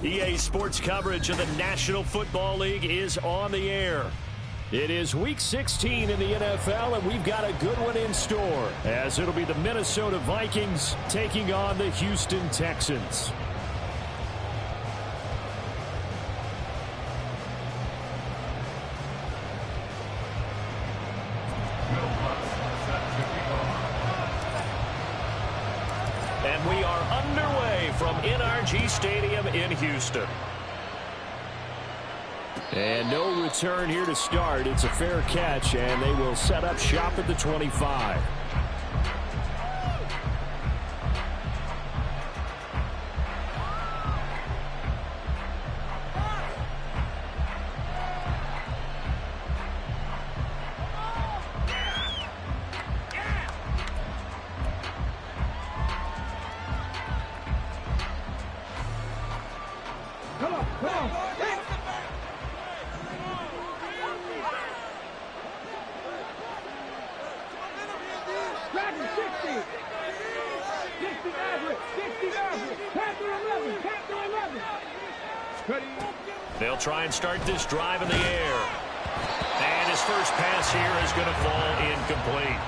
EA Sports coverage of the National Football League is on the air. It is Week 16 in the NFL, and we've got a good one in store, as it'll be the Minnesota Vikings taking on the Houston Texans. And we are underway from NRG Stadium in Houston. And no return here to start. It's a fair catch, and they will set up shop at the 25. They'll try and start this drive in the air. And his first pass here is going to fall incomplete.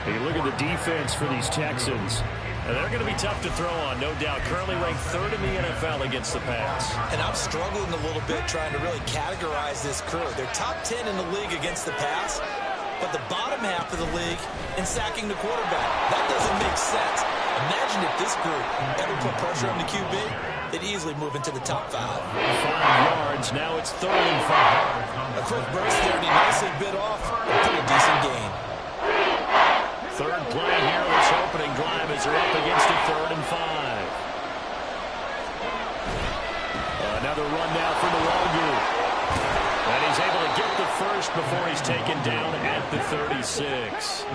Hey, look at the defense for these Texans. And they're going to be tough to throw on, no doubt. Currently ranked third in the NFL against the pass. And I'm struggling a little bit trying to really categorize this crew. They're top 10 in the league against the pass, but the bottom half of the league in sacking the quarterback. That doesn't make sense. Imagine if this group ever put pressure on the QB, they'd easily move into the top 5. 5 yards, now it's 3rd and 5. A quick burst there, and he nicely bit off a pretty decent gain. Third play here, this opening drive as they're up against a 3rd and 5. Another run now for Nwangwu. And he's able to get the first before he's taken down at the 36.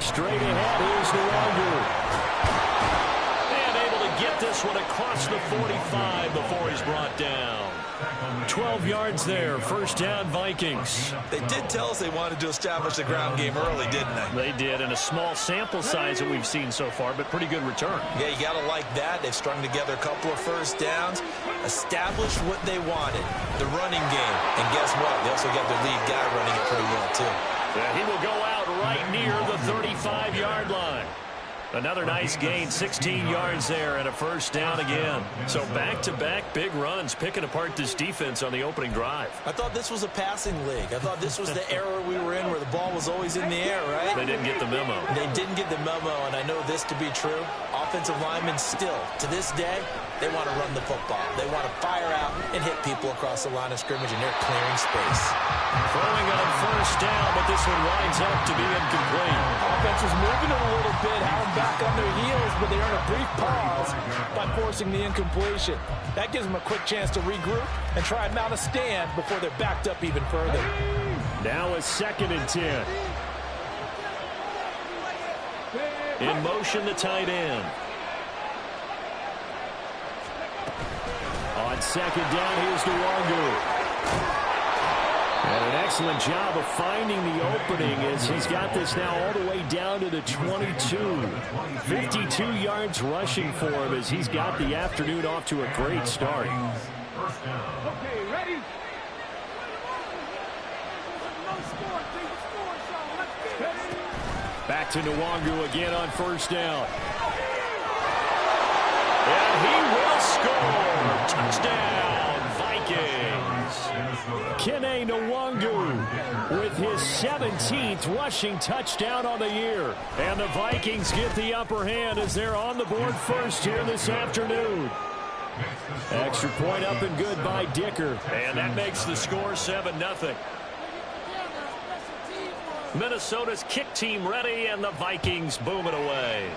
Straight ahead, here's Nwangwu. And able to get this one across the 45 before he's brought down. 12 yards there, first down Vikings. They did tell us they wanted to establish the ground game early, didn't they? They did, and a small sample size that we've seen so far, but pretty good return. Yeah, you got to like that. They've strung together a couple of first downs, established what they wanted, the running game. And guess what? They also got their lead guy running it pretty well, too. Yeah, he will go out right near the 35-yard line. Another nice gain, 16 yards there, and a first down again. So back-to-back big runs, picking apart this defense on the opening drive. I thought this was a passing league. I thought this was the era we were in where the ball was always in the air, right? They didn't get the memo. They didn't get the memo, and I know this to be true. Offensive linemen still, to this day, they want to run the football. They want to fire out and hit people across the line of scrimmage, and they're clearing space. Throwing on first down, but this one winds up to be incomplete. Offense was moving it a little bit, had them back on their heels, but they earn a brief pause by forcing the incompletion. That gives them a quick chance to regroup and try and mount a stand before they're backed up even further. Now a 2nd and 10. In motion, the tight end. On 2nd down, here's Nwangwu. And an excellent job of finding the opening as he's got this now all the way down to the 22. 52 yards rushing for him as he's got the afternoon off to a great start. Okay, ready? Back to Nwangwu again on first down. And he will score. Touchdown, Vikings. Kene Nwangwu with his 17th rushing touchdown on the year. And the Vikings get the upper hand as they're on the board first here this afternoon. Extra point up and good by Dicker. And that makes the score 7-0. Minnesota's kick team ready, and the Vikings boom it away.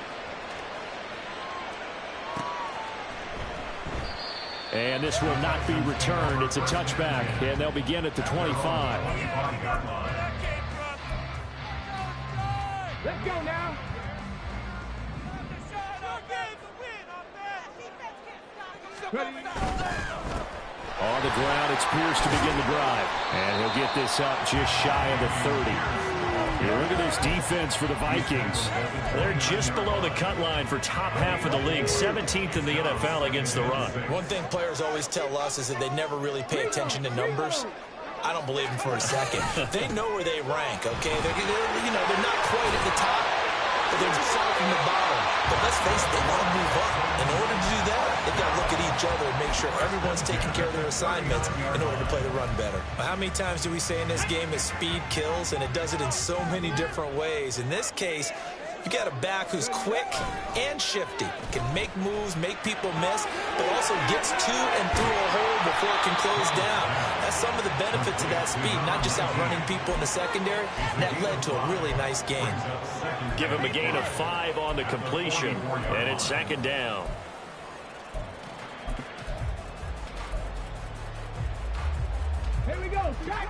And this will not be returned. It's a touchback, and they'll begin at the 25. Let's go now. On the ground, it's Pierce to begin the drive. And he'll get this up just shy of the 30. Yeah, look at this defense for the Vikings. They're just below the cut line for top half of the league, 17th in the NFL against the run. One thing players always tell us is that they never really pay attention to numbers. I don't believe them for a second. They know where they rank, okay? They're not quite at the top, but they're just far from the bottom. But let's face it, they want to move up. In order to do that, they've got to look at each other and make sure everyone's taking care of their assignments in order to play the run better. How many times do we say in this game that speed kills, and it does it in so many different ways? In this case, you got a back who's quick and shifty, can make moves, make people miss, but also gets to and through a hole before it can close down. That's some of the benefits of that speed, not just outrunning people in the secondary, and that led to a really nice gain. Give him a gain of 5 on the completion, and it's second down. Here we go, check!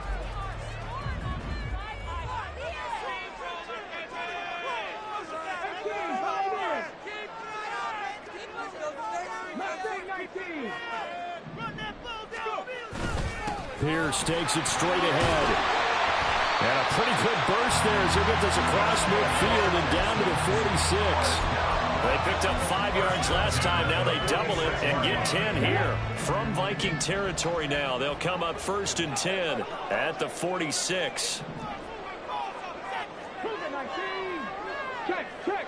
Pierce takes it straight ahead. And a pretty good burst there as he gets us across midfield and down to the 46. They picked up 5 yards last time. Now they double it and get 10 here. From Viking territory now, they'll come up 1st and 10 at the 46. Check, check.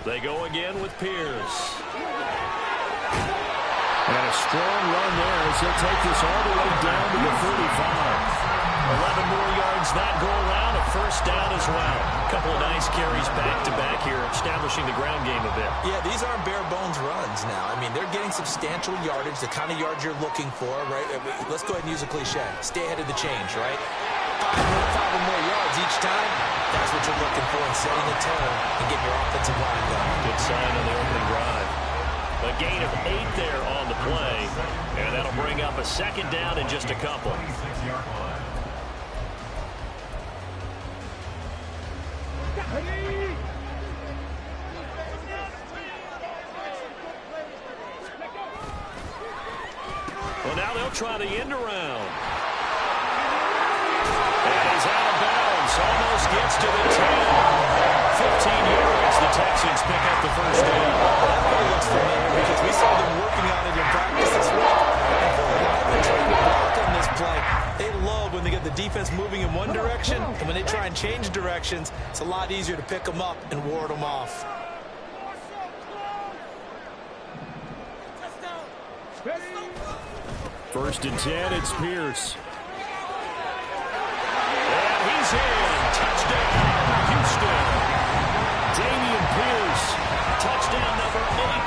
They go again with Pierce. And a strong run there as he'll take this all the way down to the 35. 11 more yards that go around, a 1st down as well. A couple of nice carries back-to-back here, establishing the ground game a bit. Yeah, these aren't bare-bones runs now. I mean, they're getting substantial yardage, the kind of yards you're looking for, right? Let's go ahead and use a cliche. Stay ahead of the change, right? 5 or more yards each time. That's what you're looking for in setting a tone and getting your offensive line going. Good sign on the opening drive. A gain of 8 there on the play, and that'll bring up a 2nd down in just a couple. Well, now they'll try the end around. And he's out of bounds. Almost gets to the 10. 15 yards. The Texans pick up the 1st down. That really looks familiar because we saw them working on it in practice this week. I've been trying to block on this play. They love when they get the defense moving in one direction, and when they try and change directions, it's a lot easier to pick them up and ward them off. First and 10, it's Pierce. And he's in. Touchdown, Houston. Dameon Pierce, touchdown number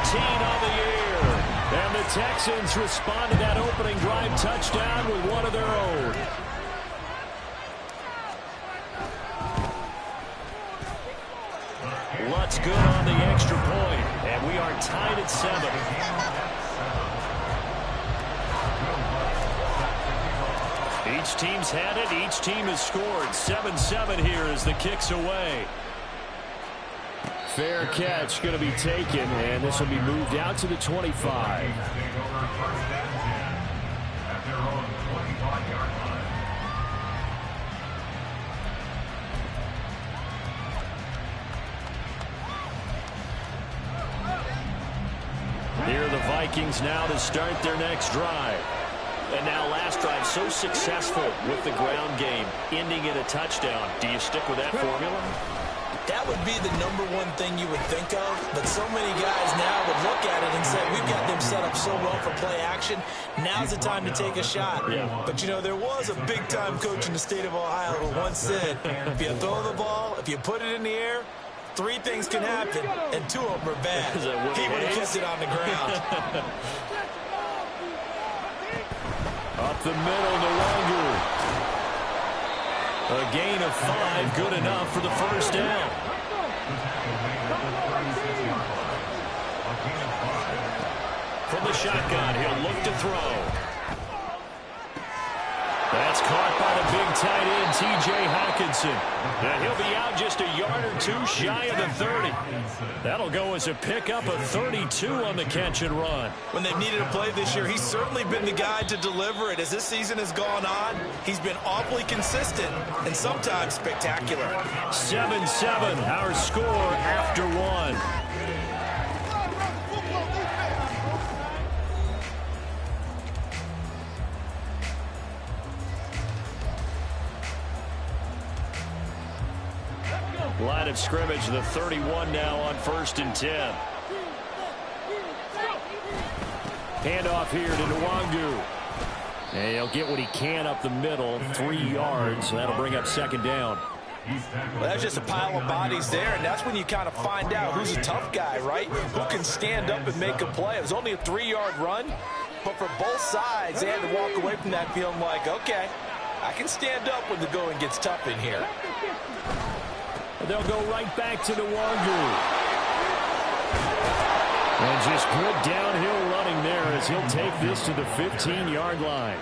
18 on the year. And the Texans respond to that opening drive touchdown with one of their own. Lutz good on the extra point, and we are tied at 7. Each team's had it. Each team has scored. 7-7 here as the kick's away. Fair catch going to be taken, and this will be moved out to the 25. Here are the Vikings now to start their next drive. And now last drive so successful with the ground game, ending in a touchdown. Do you stick with that formula? That would be the #1 thing you would think of, but so many guys now would look at it and say, we've got them set up so well for play action. Now's the time to take a shot. Yeah. But, you know, there was a big-time coach in the state of Ohio who once said, if you throw the ball, if you put it in the air, 3 things can happen, and 2 of them are bad. He would have kept it on the ground. Up the middle, Nwangu. A gain of 5, good enough for the 1st down. From the shotgun, he'll look to throw. That's caught by the big tight end, T.J. Hockenson. And he'll be out just a yard or two shy of the 30. That'll go as a pickup of 32 on the catch and run. When they've needed a play this year, he's certainly been the guy to deliver it. As this season has gone on, he's been awfully consistent and sometimes spectacular. 7-7, our score after one. Line of scrimmage, the 31 now on 1st and 10. Handoff here to Nwangu. And he'll get what he can up the middle, 3 yards. That'll bring up 2nd down. Well, that's just a pile of bodies there, and that's when you kind of find out who's a tough guy, right? Who can stand up and make a play. It was only a 3-yard run, but for both sides, they had to walk away from that feeling like, okay, I can stand up when the going gets tough in here. They'll go right back to Nwangu. And just good downhill running there as he'll take this to the 15-yard line.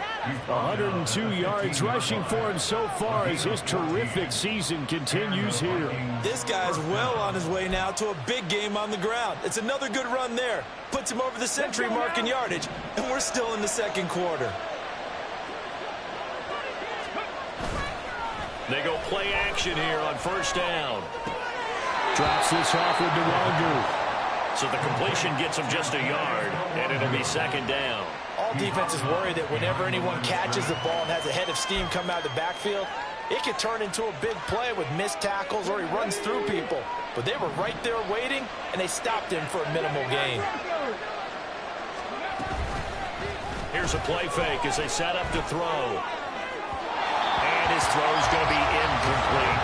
102 yards rushing for him so far as his terrific season continues here. This guy's well on his way now to a big game on the ground. It's another good run there. Puts him over the century mark in yardage, and we're still in the 2nd quarter. They go play action here on 1st down. Drops this off with Nwangu. So the completion gets him just a yard, and it'll be 2nd down. All defenses worry that whenever anyone catches the ball and has a head of steam come out of the backfield, it can turn into a big play with missed tackles or he runs through people. But they were right there waiting, and they stopped him for a minimal gain. Here's a play fake as they set up to throw. And his throw is going to be incomplete.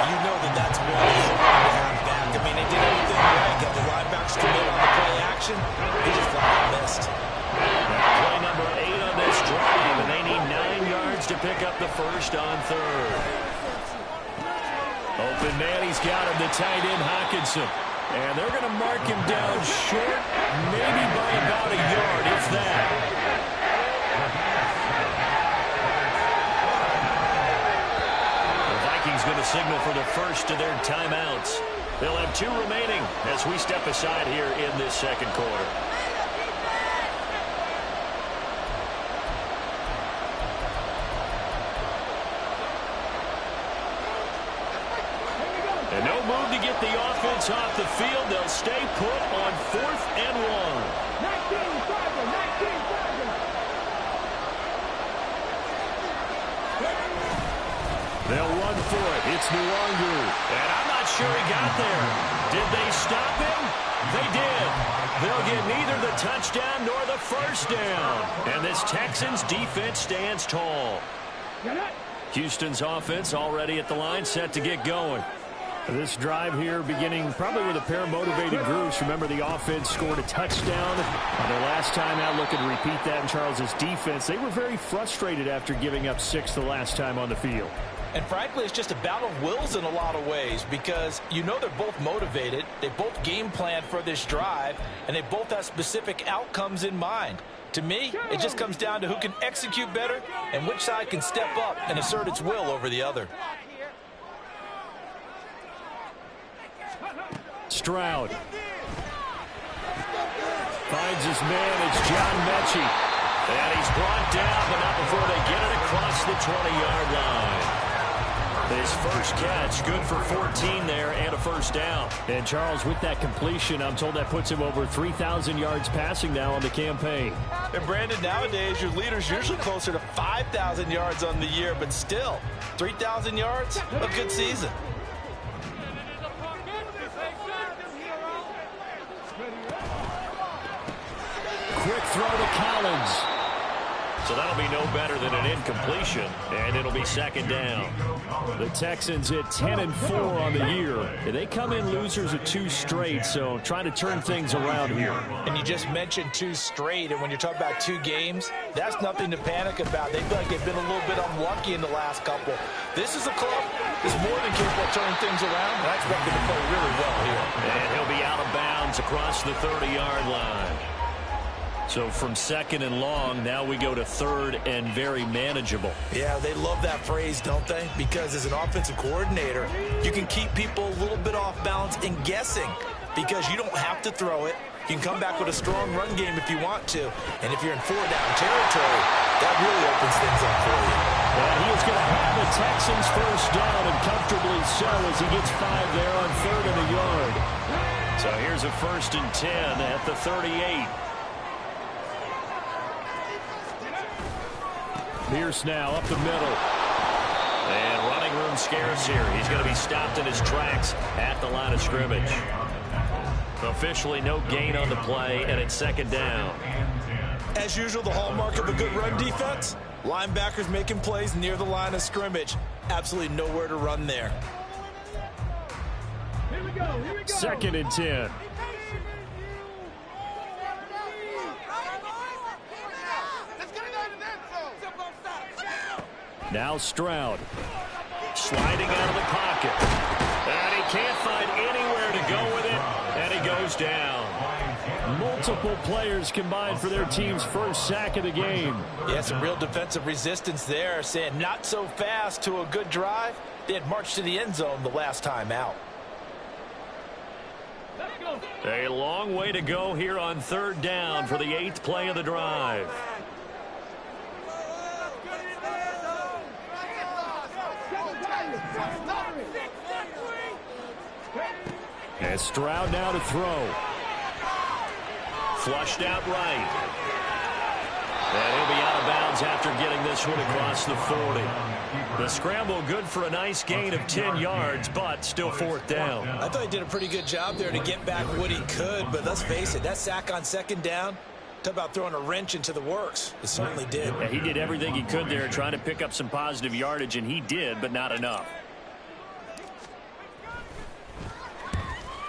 You know that's one to have back. I mean, they did everything right. Got the linebackers commit on the play action. He just flat out missed. Play number 8 on this drive, and they need 9 yards to pick up the 1st on 3rd. Open man, he's got him, the tight end Hockenson. And they're going to mark him down short, maybe by about a yard, if that. Going to signal for the first of their timeouts. They'll have 2 remaining as we step aside here in this 2nd quarter. And no move to get the offense off the field. They'll stay put on 4th and 1. 19 Sergeant. They'll run for it. It's Nwangu. And I'm not sure he got there. Did they stop him? They did. They'll get neither the touchdown nor the 1st down. And this Texans defense stands tall. Houston's offense already at the line, set to get going. This drive here beginning probably with a pair of motivated groups. Remember, the offense scored a touchdown on their last time out. Looking to repeat that in Charles's defense. They were very frustrated after giving up 6 the last time on the field. And frankly, it's just a battle of wills in a lot of ways because you know they're both motivated. They both game plan for this drive, and they both have specific outcomes in mind. To me, it just comes down to who can execute better and which side can step up and assert its will over the other. Stroud finds his man. It's John Mechie. And he's brought down, but not before they get it across the 20-yard line. His first catch, good for 14 there and a 1st down. And Charles, with that completion, I'm told that puts him over 3,000 yards passing now on the campaign. And Brandon, nowadays your leader's usually closer to 5,000 yards on the year, but still, 3,000 yards, a good season. Quick throw to Collins. So that'll be no better than an incompletion, and it'll be 2nd down. The Texans at 10-4 on the year. They come in losers of 2 straight, so trying to turn things around here. And you just mentioned 2 straight, and when you're talking about 2 games, that's nothing to panic about. They feel like they've been a little bit unlucky in the last couple. This is a club that's more than capable of turning things around, and I expect them to play really well here. And he'll be out of bounds across the 30-yard line. So from 2nd and long, now we go to 3rd and very manageable. Yeah, they love that phrase, don't they? Because as an offensive coordinator, you can keep people a little bit off balance and guessing because you don't have to throw it. You can come back with a strong run game if you want to. And if you're in 4-down territory, that really opens things up for you. And he is going to have the Texans first down, and comfortably so as he gets 5 there on 3rd and a yard. So here's a 1st and 10 at the 38. Pierce now up the middle. And running room scarce here. He's going to be stopped in his tracks at the line of scrimmage. Officially no gain on the play, and it's 2nd down. As usual, the hallmark of a good run defense, linebackers making plays near the line of scrimmage. Absolutely nowhere to run there. Here we go. 2nd and 10. Now Stroud. Sliding out of the pocket. And he can't find anywhere to go with it. And he goes down. Multiple players combined for their team's first sack of the game. Yeah, some real defensive resistance there, saying not so fast to a good drive. They had marched to the end zone the last time out. A long way to go here on 3rd down for the 8th play of the drive. And Stroud now to throw. Flushed out right. And he'll be out of bounds after getting this one across the 40. The scramble good for a nice gain of 10 yards, but still 4th down. I thought he did a pretty good job there to get back what he could, but let's face it, that sack on 2nd down, talk about throwing a wrench into the works. It certainly did. Yeah, he did everything he could there trying to pick up some positive yardage, and he did, but not enough.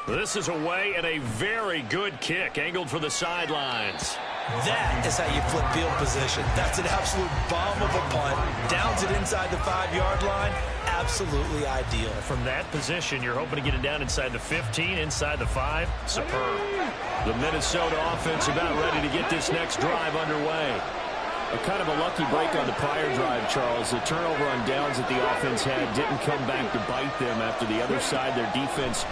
This is away and a very good kick angled for the sidelines. That is how you flip field position. That's an absolute bomb of a punt. Downs it inside the 5-yard line. Absolutely ideal. From that position, you're hoping to get it down inside the 15, inside the 5. Superb. The Minnesota offense about ready to get this next drive underway. A kind of a lucky break on the prior drive, Charles. The turnover on downs that the offense had didn't come back to bite them after the other side. Their defense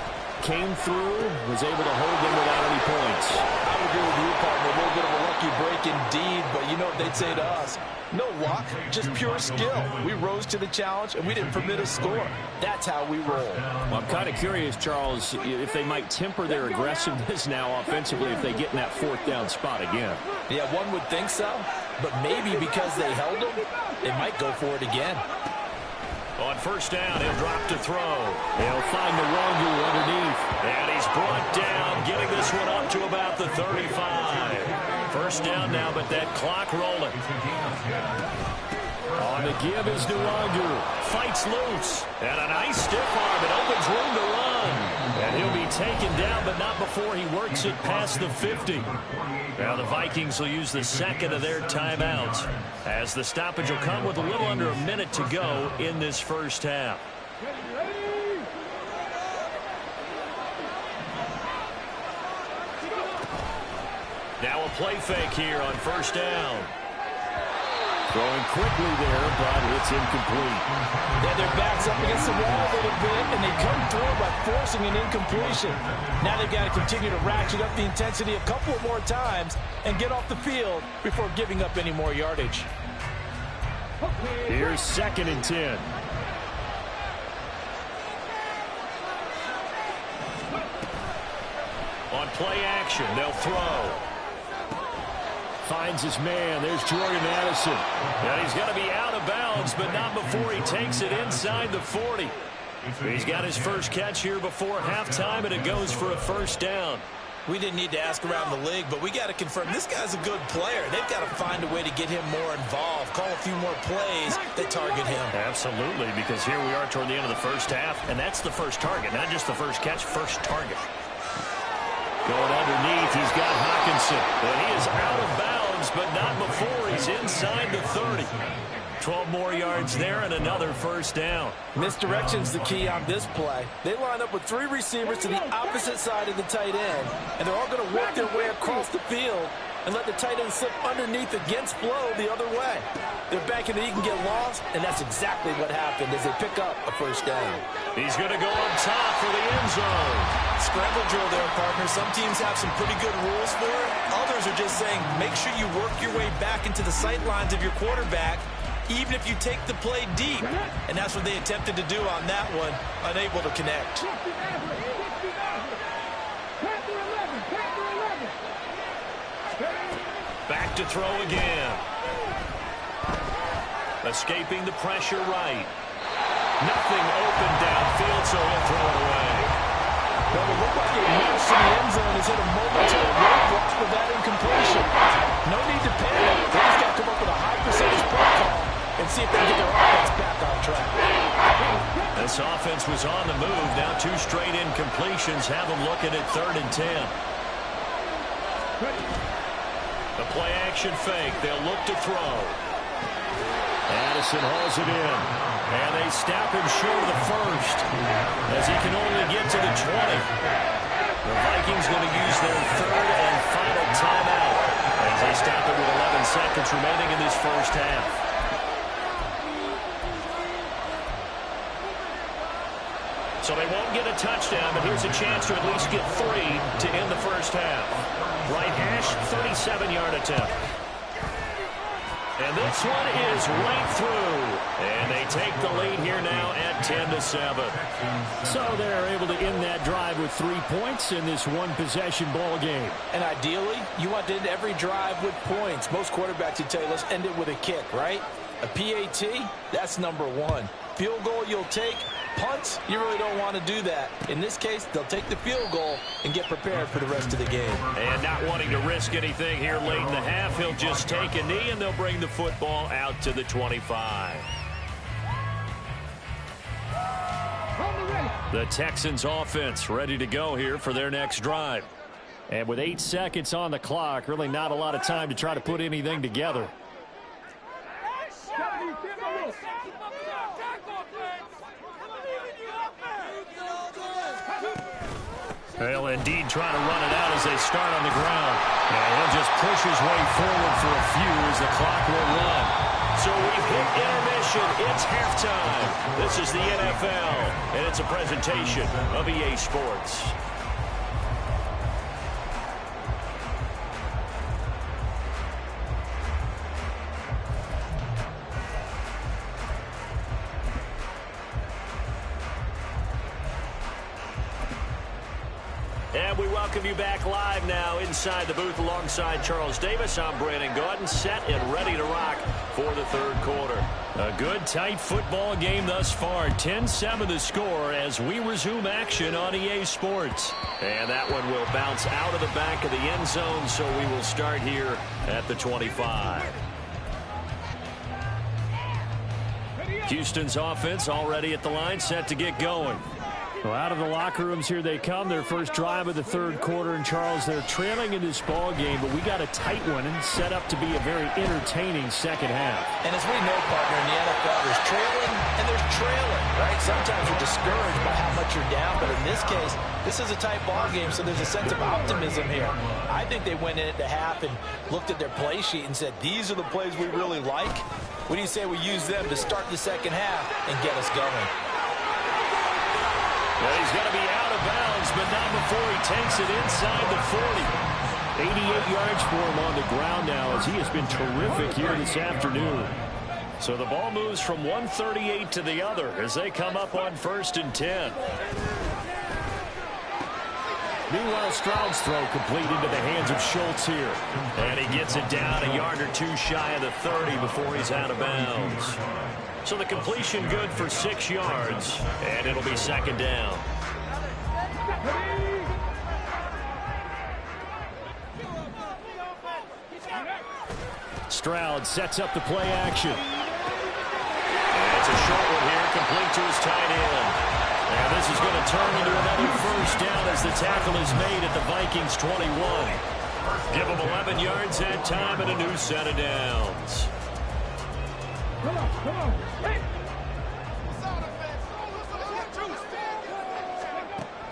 came through, was able to hold them without any points. I would agree with you, partner. A little bit of a lucky break indeed, but you know what they'd say to us. No luck, just pure skill. We rose to the challenge, and we didn't permit a score. That's how we roll. Well, I'm kind of curious, Charles, if they might temper their aggressiveness now offensively if they get in that 4th down spot again. Yeah, one would think so, but maybe because they held them, they might go for it again. On 1st down, he'll drop to throw. He'll find the Nwangwu underneath. And he's brought down, getting this one up to about the 35. 1st down now, but that clock rolling. On the give is Nwangwu. Fights loose. And a nice stiff arm. It opens room to run. And he'll be taken down, but not before he works it past the 50. Now the Vikings will use the 2nd of their timeouts, as the stoppage will come with a little under a minute to go in this first half. Now a play fake here on 1st down. Throwing quickly there, but it's incomplete. Yeah, their back's up against the wall a little bit, and they come through by forcing an incompletion. Now they've got to continue to ratchet up the intensity a couple of more times and get off the field before giving up any more yardage. Here's 2nd and 10. On play action, they'll throw. Finds his man. There's Jordan Addison. And he's got to be out of bounds, but not before he takes it inside the 40. He's got his first catch here before halftime, and it goes for a 1st down. We didn't need to ask around the league, but we got to confirm this guy's a good player. They've got to find a way to get him more involved, call a few more plays that target him. Absolutely, because here we are toward the end of the first half, and that's the first target, not just the first catch, first target. Going underneath, he's got Hawkinson. And he is out of bounds, but not before he's inside the 30. 12 more yards there and another 1st down. Misdirection's the key on this play. They line up with 3 receivers to the opposite side of the tight end, and they're all going to work their way across the field and let the tight end slip underneath against flow the other way. They're banking that he can get lost, and that's exactly what happened as they pick up a first down. He's going to go up top for the end zone. Scramble drill there, partner. Some teams have some pretty good rules for it. Others are just saying make sure you work your way back into the sight lines of your quarterback, even if you take the play deep. And that's what they attempted to do on that one, unable to connect. Back to throw again. Escaping the pressure right. Nothing open downfield, so he'll throw it away. Well, it looked like a moves to the end zone has hit a momentary roadblock with that incompletion. No need to panic. They just got to come up with a high percentage play call and see if they can get their offense back on track. This offense was on the move. Now 2 straight incompletions have them looking at 3rd and 10. The play action fake. They'll look to throw. Addison hauls it in. And they stop him short of the first as he can only get to the 20. The Vikings going to use their 3rd and final timeout as they stop it with 11 seconds remaining in this first half. So they won't get a touchdown, but here's a chance to at least get 3 to end the first half. Right hash, 37-yard attempt. And this one is right through. And they take the lead here now at 10-7. So they're able to end that drive with 3 points in this one-possession ball game. And ideally, you want to end every drive with points. Most quarterbacks would tell you, let's end it with a kick, right? A PAT, that's number 1. Field goal you'll take. Punts, you really don't want to do that. In this case, they'll take the field goal and get prepared for the rest of the game. And not wanting to risk anything here late in the half, he'll just take a knee and they'll bring the football out to the 25. The Texans offense ready to go here for their next drive. And with 8 seconds on the clock, really not a lot of time to try to put anything together. They'll indeed try to run it out as they start on the ground. And he'll just push his way forward for a few as the clock will run. So we've hit intermission. It's halftime. This is the NFL, and it's a presentation of EA Sports. And we welcome you back live now inside the booth alongside Charles Davis. I'm Brandon Gaudin, set and ready to rock for the 3rd quarter. A good, tight football game thus far. 10-7 the score as we resume action on EA Sports. And that one will bounce out of the back of the end zone, so we will start here at the 25. Houston's offense already at the line, set to get going. Well, out of the locker rooms here they come. Their first drive of the 3rd quarter. And, Charles, they're trailing in this ball game, but we got a tight one and set up to be a very entertaining second half. And as we know, partner, in the NFL, there's trailing and there's trailing, right? Sometimes you're discouraged by how much you're down, but in this case, this is a tight ball game, so there's a sense of optimism here. I think they went in at the half and looked at their play sheet and said, these are the plays we really like. What do you say we use them to start the second half and get us going? Well, he's going to be out of bounds, but not before he takes it inside the 40. 88 yards for him on the ground now as he has been terrific here this afternoon. So the ball moves from 138 to the other as they come up on 1st and 10. Meanwhile, Stroud's throw complete into the hands of Schultz here. And he gets it down a yard or 2 shy of the 30 before he's out of bounds. So the completion good for 6 yards, and it'll be 2nd down. Stroud sets up the play action. And it's a short one here, complete to his tight end. And this is going to turn into another first down as the tackle is made at the Vikings 21. Give them 11 yards that time and a new set of downs. Come on. Hey.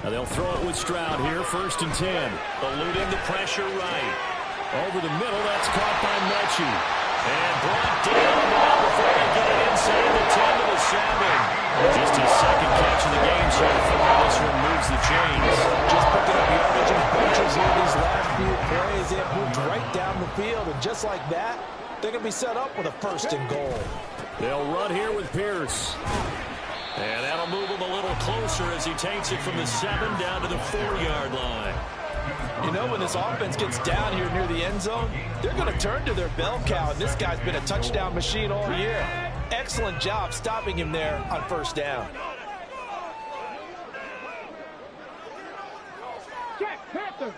Now they'll throw it with Stroud here, 1st and 10. Eluding the pressure right. Over the middle, that's caught by Mechie. And brought down now before they get it inside the 10 to the 7. Just his second catch of the game so far. This one moves the chains. Just picking up yardage and bunches here these last few plays. They have moved right down the field, and just like that, they're going to be set up with a 1st and goal. They'll run here with Pierce. And that'll move him a little closer as he takes it from the 7 down to the 4-yard line. You know, when this offense gets down here near the end zone, they're going to turn to their bell cow, and this guy's been a touchdown machine all year. Excellent job stopping him there on 1st down. Check, Panthers.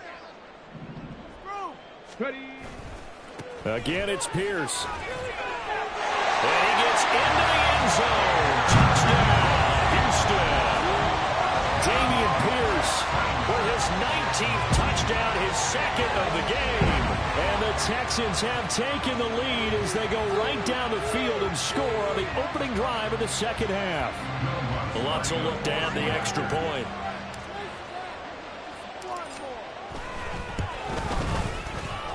Ready. Again, it's Pierce. And he gets into the end zone. Touchdown, Houston. Dameon Pierce for his 19th touchdown, his 2nd of the game. And the Texans have taken the lead as they go right down the field and score on the opening drive of the 2nd half. Lutz will look to add the extra point.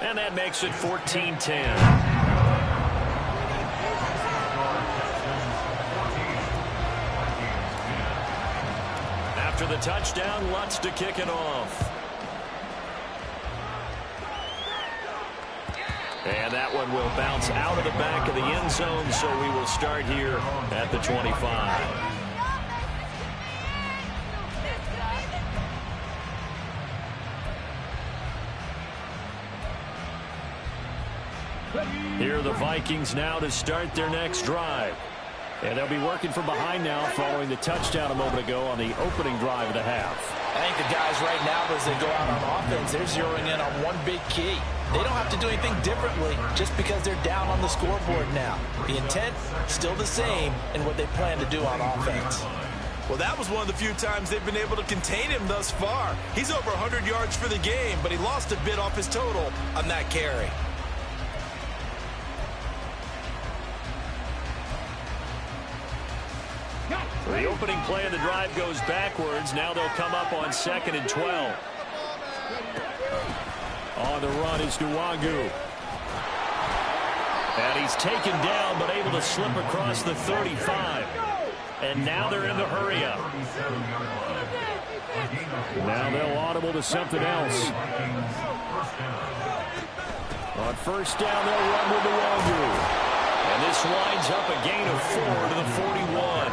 And that makes it 14-10. After the touchdown, Lutz to kick it off. And that one will bounce out of the back of the end zone, so we will start here at the 25. Here are the Vikings now to start their next drive. And they'll be working from behind now following the touchdown a moment ago on the opening drive of the half. I think the guys right now, as they go out on offense, they're zeroing in on one big key. They don't have to do anything differently just because they're down on the scoreboard now. The intent, still the same in what they plan to do on offense. Well, that was one of the few times they've been able to contain him thus far. He's over 100 yards for the game, but he lost a bit off his total on that carry. The opening play of the drive goes backwards. Now they'll come up on 2nd and 12. On the run is Nwangu. And he's taken down but able to slip across the 35. And now they're in the hurry up. Now they'll audible to something else. On 1st down, they'll run with Nwangu. And this winds up a gain of 4 to the 41.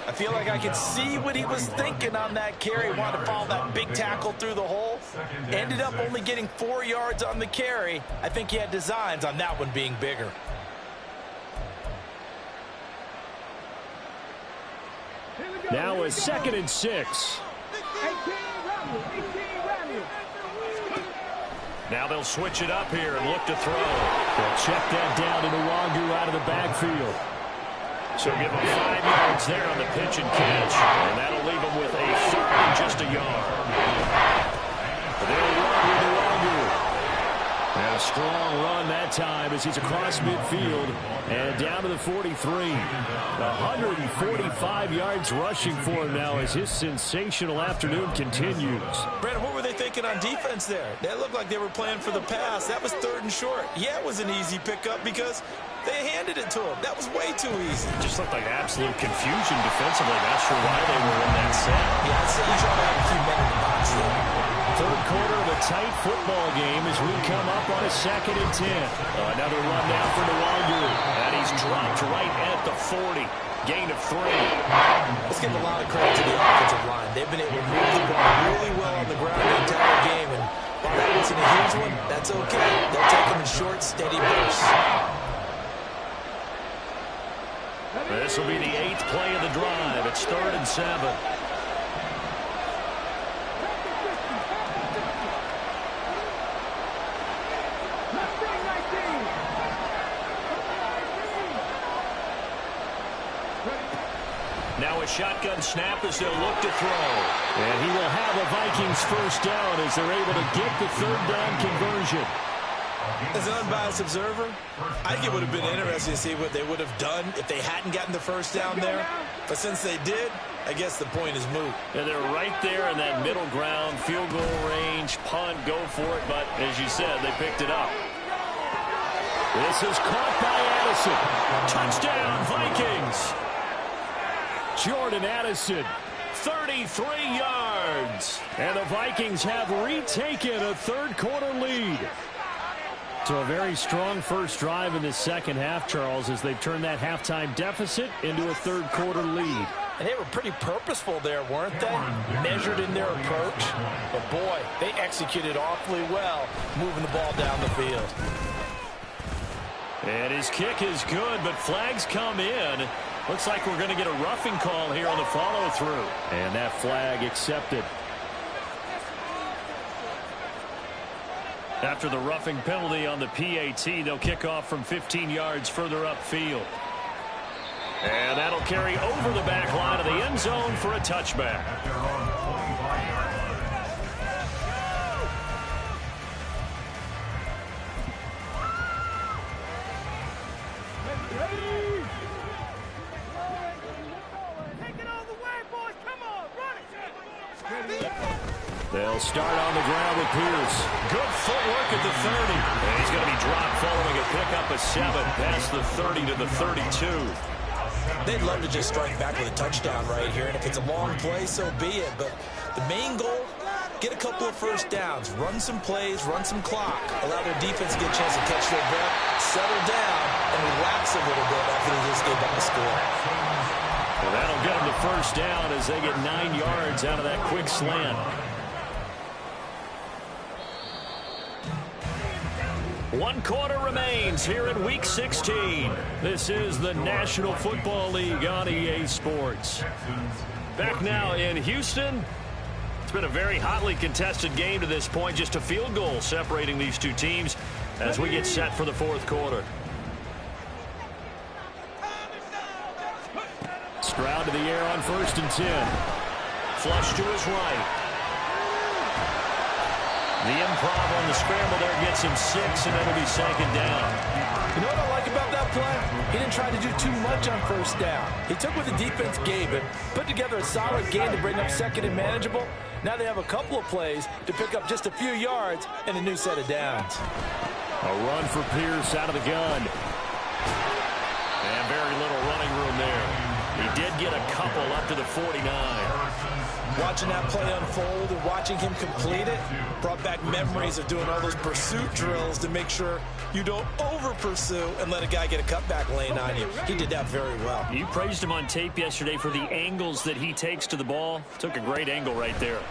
I feel like I could see what he was thinking on that carry. Wanted to follow that big tackle through the hole. Ended up only getting 4 yards on the carry. I think he had designs on that one being bigger. Now a 2nd and 6. Now they'll switch it up here and look to throw. They'll check that down to Nwangu out of the backfield. So give him 5 yards there on the pitch and catch. And that'll leave him with a 3rd and just a yard. They'll run with Nwangu. And a strong run that time as he's across midfield and down to the 43. 145 yards rushing for him now as his sensational afternoon continues. Brandon, what were they thinking on defense there? That looked like they were playing for the pass. That was 3rd and short. Yeah, it was an easy pickup because they handed it to him. That was way too easy. Just looked like absolute confusion defensively. Not sure why they were in that set. Yeah, I'd say you try to have a few men in the box there. 3rd quarter of a tight football game as we come up on a 2nd and 10. Another run down for Nwangu. And he's dropped right at the 40. Gain of 3. Let's give a lot of credit to the offensive line. They've been able to move the ball really well on the ground the entire game. And while that wasn't a huge one, that's okay. They'll take them in short, steady bursts. This will be the 8th play of the drive. It's 3rd and 7. Now a shotgun snap as they'll look to throw. And he will have a Vikings 1st down as they're able to get the 3rd down conversion. As an unbiased observer, I think it would have been interesting to see what they would have done if they hadn't gotten the 1st down there. But since they did, I guess the point is moot. And they're right there in that middle ground, field goal range, punt, go for it. But as you said, they picked it up. This is caught by Addison. Touchdown, Vikings. Jordan Addison, 33 yards. And the Vikings have retaken a third-quarter lead. So a very strong first drive in the second half, Charles, as they've turned that halftime deficit into a third-quarter lead. And they were pretty purposeful there, weren't they? Measured in their approach. But, boy, they executed awfully well, moving the ball down the field. And his kick is good, but flags come in. Looks like we're going to get a roughing call here on the follow-through. And that flag accepted. After the roughing penalty on the PAT, they'll kick off from 15 yards further upfield. And that'll carry over the back line of the end zone for a touchback. They'll start on the ground with Pierce. Good footwork at the 30. And he's going to be dropped following a pickup of 7 past the 30 to the 32. They'd love to just strike back with a touchdown right here. And if it's a long play, so be it. But the main goal, get a couple of first downs. Run some plays, run some clock. Allow their defense to get a chance to catch their breath, settle down, and relax a little bit after they just gave up the score. Well, that'll get them the first down as they get 9 yards out of that quick slant. One quarter remains here in Week 16. This is the National Football League on EA Sports. Back now in Houston. It's been a very hotly contested game to this point. Just a field goal separating these two teams as we get set for the fourth quarter. Stroud to the air on 1st and 10. Flush to his right. The improv on the scramble there gets him 6, and it'll be 2nd down. You know what I like about that play? He didn't try to do too much on first down. He took what the defense gave him, put together a solid game to bring up 2nd and manageable. Now they have a couple of plays to pick up just a few yards and a new set of downs. A run for Pierce out of the gun. And very little running room there. He did get a couple up to the 49. Watching that play unfold and watching him complete it brought back memories of doing all those pursuit drills to make sure you don't over-pursue and let a guy get a cutback lane on you. He did that very well. You praised him on tape yesterday for the angles that he takes to the ball. Took a great angle right there.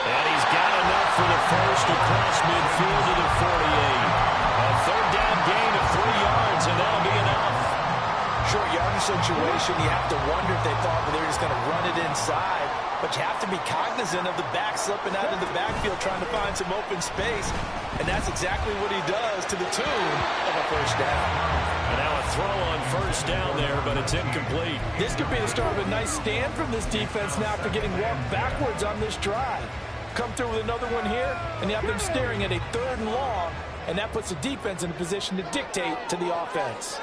And he's got enough for the first across midfield to the 48. A 3rd down gain of 3 yards, and that'll be enough. Short yardage situation, you have to wonder if they thought they were just going to run it inside. But you have to be cognizant of the back slipping out in the backfield trying to find some open space. And that's exactly what he does to the tune of a 1st down. And now a throw on 1st down there, but it's incomplete. This could be the start of a nice stand from this defense now after getting walked backwards on this drive. Come through with another one here, and you have them staring at a 3rd and long, and that puts the defense in a position to dictate to the offense.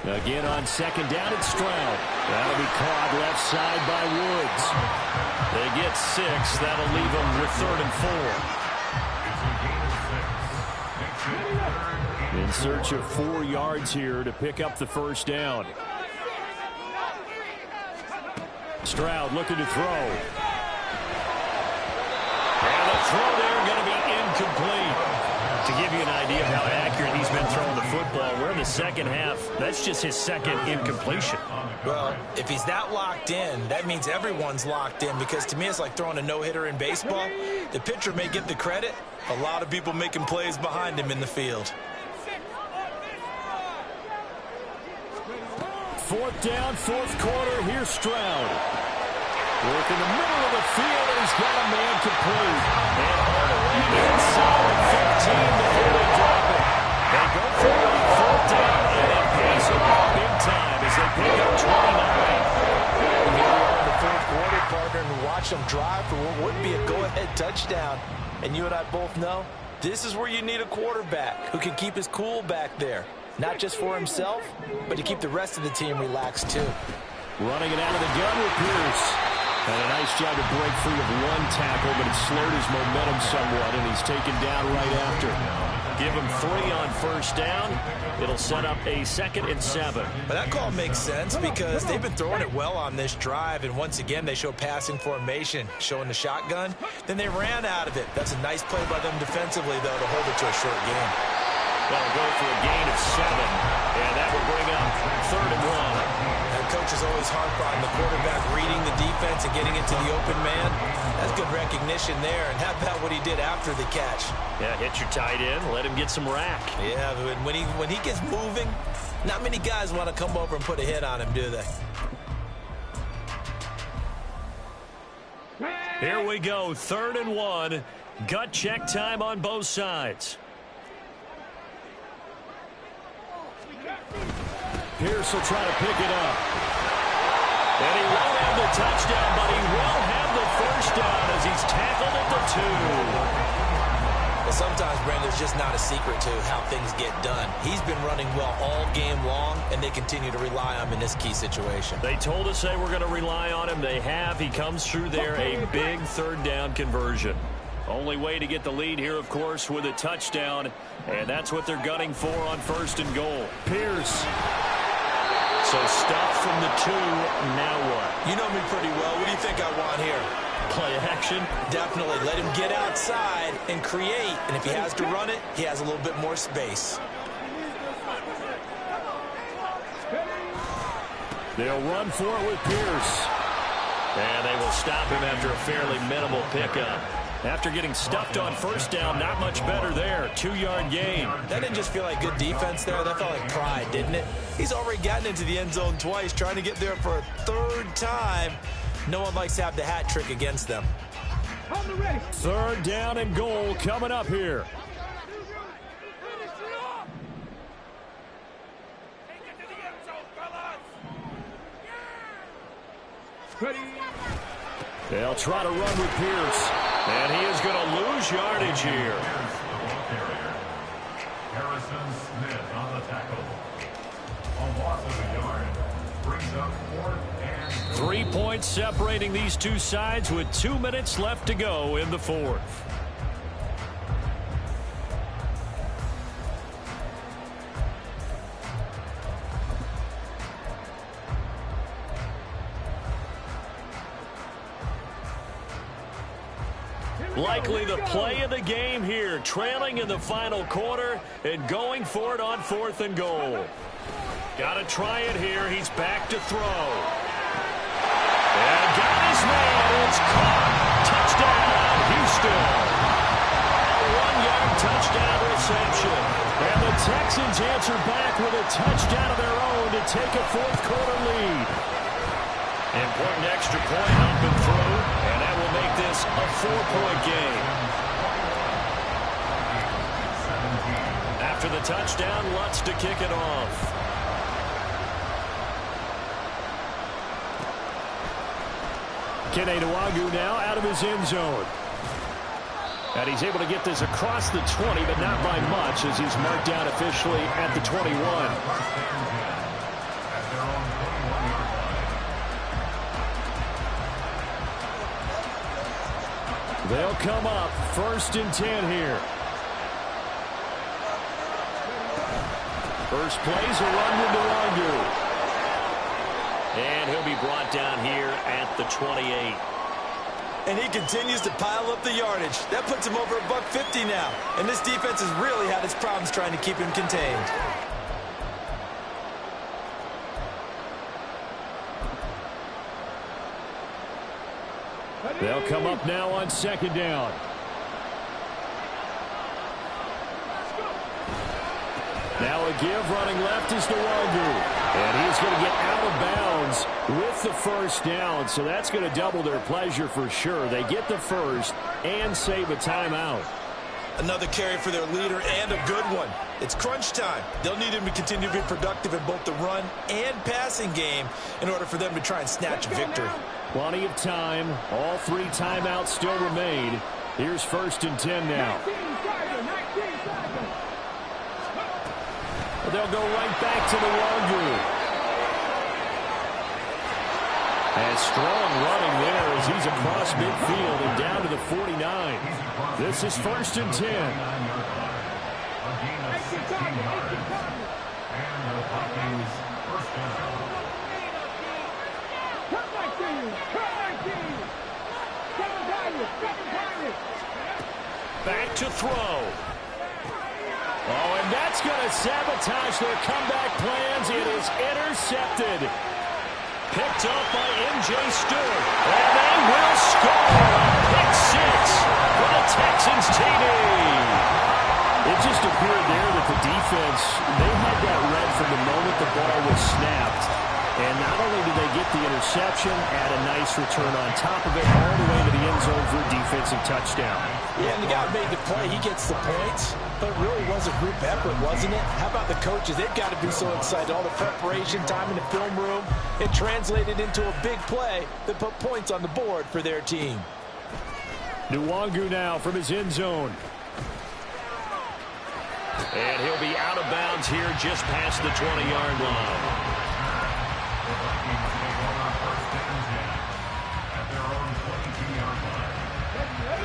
Again on 2nd down, it's Stroud. That'll be caught left side by Woods. They get 6. That'll leave them with 3rd and 4. In search of 4 yards here to pick up the 1st down. Stroud looking to throw. And the throw there going to be incomplete. To give you an idea of how accurate he's been throwing the football, we're in the second half. That's just his 2nd incompletion. Well, if he's that locked in, that means everyone's locked in, because to me it's like throwing a no-hitter in baseball. The pitcher may get the credit. A lot of people making plays behind him in the field. 4th down, 4th quarter. Here's Stroud. Work in the middle of the field, and he's got a man complete. And all the way inside 15 before they drop it. They go for it on 4th down, and it pays them off big time as they pick up 29. And here we are in the 4th quarter, partner, and watch them drive for what would be a go-ahead touchdown. And you and I both know This is where you need a quarterback who can keep his cool back there. Not just for himself, but to keep the rest of the team relaxed too. Running it out of the gun with Pierce. And a nice job to break free of one tackle, but it slowed his momentum somewhat, and he's taken down right after. Give him 3 on first down. It'll set up a 2nd and 7. But that call makes sense because they've been throwing it well on this drive, and once again they show passing formation, showing the shotgun. Then they ran out of it. That's a nice play by them defensively, though, to hold it to a short game. That'll go for a gain of 7, and that will bring up 3rd and 1. Coaches always harp on the quarterback reading the defense and getting it to the open man. That's good recognition there. And how about what he did after the catch? Yeah, hit your tight end, let him get some rack. Yeah, but when he gets moving, not many guys want to come over and put a hit on him, do they? Here we go, 3rd and 1. Gut check time on both sides. Pierce will try to pick it up. And he won't have the touchdown, but he will have the first down as he's tackled at the 2. Well, sometimes, Brandon, there's just not a secret to how things get done. He's been running well all game long, and they continue to rely on him in this key situation. They told us they were going to rely on him. They have. He comes through there, a big 3rd down conversion. Only way to get the lead here, of course, with a touchdown, and that's what they're gunning for on 1st and goal. Pierce. So stop from the 2, now what? You know me pretty well. What do you think I want here? Play action? Definitely. Let him get outside and create. And if he has to run it, he has a little bit more space. They'll run for it with Pierce. And they will stop him after a fairly minimal pickup. After getting stuffed on 1st down, not much better there. 2-yard gain. That didn't just feel like good defense there. That felt like pride, didn't it? He's already gotten into the end zone twice, trying to get there for a 3rd time. No one likes to have the hat trick against them. 3rd down and goal coming up here. They'll try to run with Pierce. And he is going to lose yardage here. Harrison Smith on the tackle. A loss of a yard brings up 4th and 3 points separating these two sides with 2 minutes left to go in the 4th. Likely the play of the game here, trailing in the final quarter and going for it on 4th and goal. Got to try it here. He's back to throw. And got his man. It's caught. Touchdown, Houston. A 1-yard touchdown reception. And the Texans answer back with a touchdown of their own to take a 4th quarter lead. Important extra point up and through, and that will make this a 4-point game. After the touchdown, Lutz to kick it off. HOU now out of his end zone. And he's able to get this across the 20, but not by much, as he's marked down officially at the 21. They'll come up 1st and 10 here. First play's a run with Nwangwu. And he'll be brought down here at the 28. And he continues to pile up the yardage. That puts him over $150 now. And this defense has really had its problems trying to keep him contained. They'll come up now on 2nd down. Now a give, running left is Nwangwu. And he's going to get out of bounds with the 1st down. So that's going to double their pleasure for sure. They get the 1st and save a timeout. Another carry for their leader and a good one. It's crunch time. They'll need him to continue to be productive in both the run and passing game in order for them to try and snatch a victory. Plenty of time. All 3 timeouts still remain. Here's 1st and 10 now. They'll go right back to the Wangu. And strong running there as he's across midfield and down to the 49. This is 1st and 10. A gain of 16 yards. And the Vikings first down. Back to throw. Oh, and that's going to sabotage their comeback plans. It is intercepted. Picked up by M.J. Stewart. And they will score. Pick 6 for the Texans TD. It just appeared there that the defense, they had that read from the moment the ball was snapped. And not only did they get the interception, add a nice return on top of it, all the way to the end zone for a defensive touchdown. Yeah, and the guy made the play. He gets the points. But it really was a group effort, wasn't it? How about the coaches? They've got to be so excited. All the preparation time in the film room, it translated into a big play that put points on the board for their team. Nwangu now from his end zone. And he'll be out of bounds here just past the 20-yard line.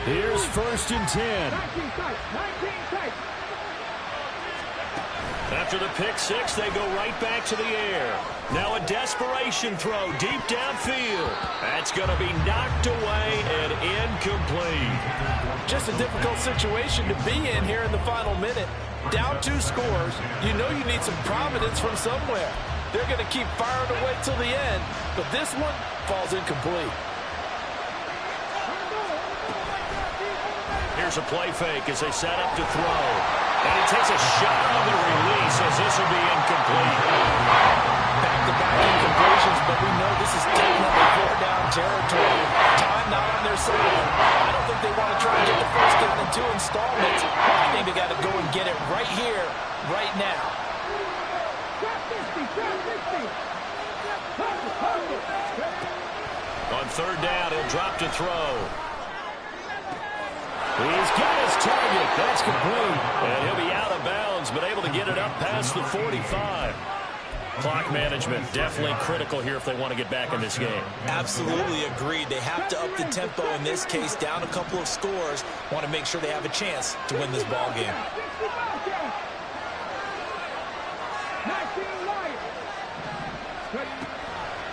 Here's 1st and 10. After the pick 6, they go right back to the air. Now a desperation throw deep downfield. That's going to be knocked away and incomplete. Just a difficult situation to be in here in the final minute. Down 2 scores. You know you need some providence from somewhere. They're going to keep firing away till the end, but this one falls incomplete. Here's a play fake as they set up to throw. And he takes a shot on the release as this will be incomplete. Back-to-back incompletions, but we know this is definitely 4-down territory. Time not on their side. I don't think they want to try and get the first down in 2 installments. I think they got to go and get it right here, right now. On 3rd down, he'll drop to throw. He's got his target. That's complete. And he'll be out of bounds, but able to get it up past the 45. Clock management definitely critical here if they want to get back in this game. Absolutely agreed. They have to up the tempo in this case, down a couple of scores. Want to make sure they have a chance to win this ball game.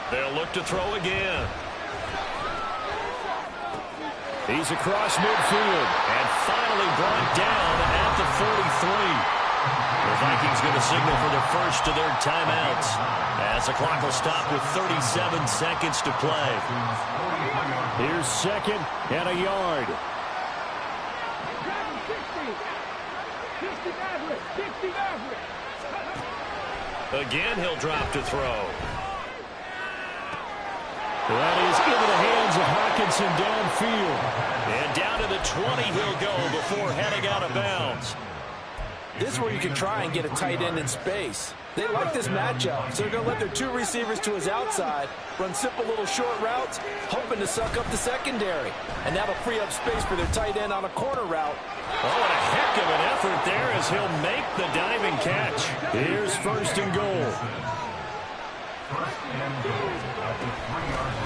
They'll look to throw again. He's across midfield and finally brought down at the 43. The Vikings going to signal for their first of their timeouts as the clock will stop with 37 seconds to play. Here's 2nd and a yard. Again, he'll drop to throw. That is into the hands of Hockenson downfield. And down to the 20 he'll go before heading out of bounds. This is where you can try and get a tight end in space. They like this matchup, so they're going to let their 2 receivers to his outside, run simple little short routes, hoping to suck up the secondary. And that'll free up space for their tight end on a corner route. Oh, and a heck of an effort there as he'll make the diving catch. Here's 1st and goal.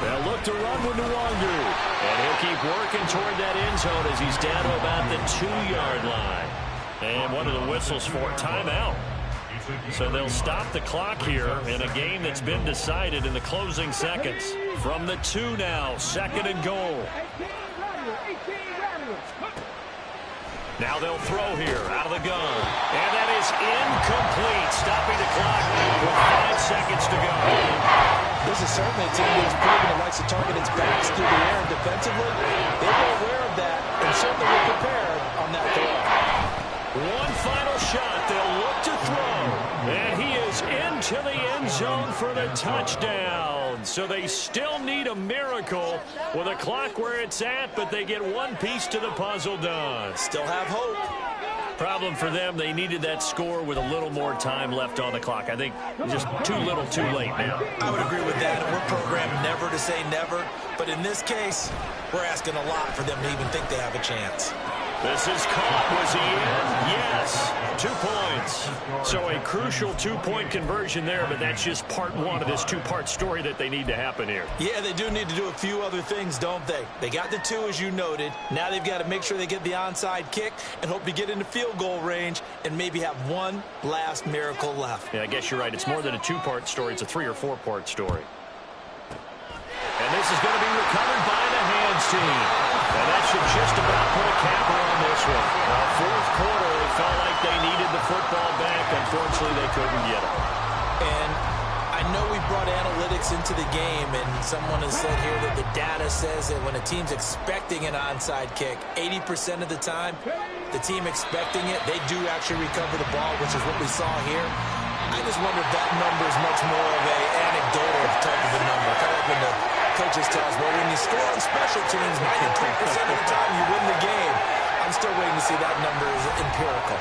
They'll look to run with Nwangu. And he'll keep working toward that end zone as he's down to about the 2-yard line. And what are the whistles for? Timeout. So they'll stop the clock here in a game that's been decided in the closing seconds. From the 2 now, 2nd and goal. Now they'll throw here out of the gun. And that is incomplete, stopping the clock with 5 seconds to go. This is certainly a team that has proven it likes to target its backs through the air and defensively. They were aware of that and certainly were prepared on that throw. One final shot. They'll look to throw. And he is into the end zone for the touchdown. So they still need a miracle with a clock where it's at, but they get one piece to the puzzle done. Still have hope. Problem for them, they needed that score with a little more time left on the clock. I think just too little, too late now. I would agree with that. We're programmed never to say never. But in this case, we're asking a lot for them to even think they have a chance. This is caught. Was he in? Yes. 2 points. So a crucial two-point conversion there, but that's just part one of this two-part story that they need to happen here. Yeah, they do need to do a few other things, don't they? They got the two, as you noted. Now they've got to make sure they get the onside kick and hope to get into field goal range and maybe have one last miracle left. Yeah, I guess you're right. It's more than a two-part story. It's a three- or four-part story. And this is going to be recovered by the hands team. And that should just about put a capper on this one. Fourth quarter, they felt like they needed the football back. Unfortunately, they couldn't get it. And I know we brought analytics into the game, and someone has said here that the data says that when a team's expecting an onside kick, 80% of the time, the team expecting it, they do actually recover the ball, which is what we saw here. I just wonder if that number is much more of an anecdotal type of a number. Kind of like when the coaches tell us, well, when you score on special teams, 93% of the time you win the game. I'm still waiting to see that number is empirical.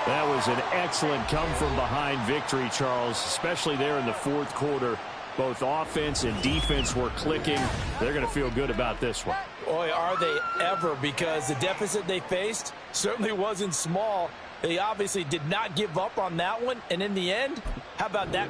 That was an excellent come-from-behind victory, Charles, especially there in the fourth quarter. Both offense and defense were clicking. They're going to feel good about this one. Boy, are they ever, because the deficit they faced certainly wasn't small. They obviously did not give up on that one, and in the end, how about that?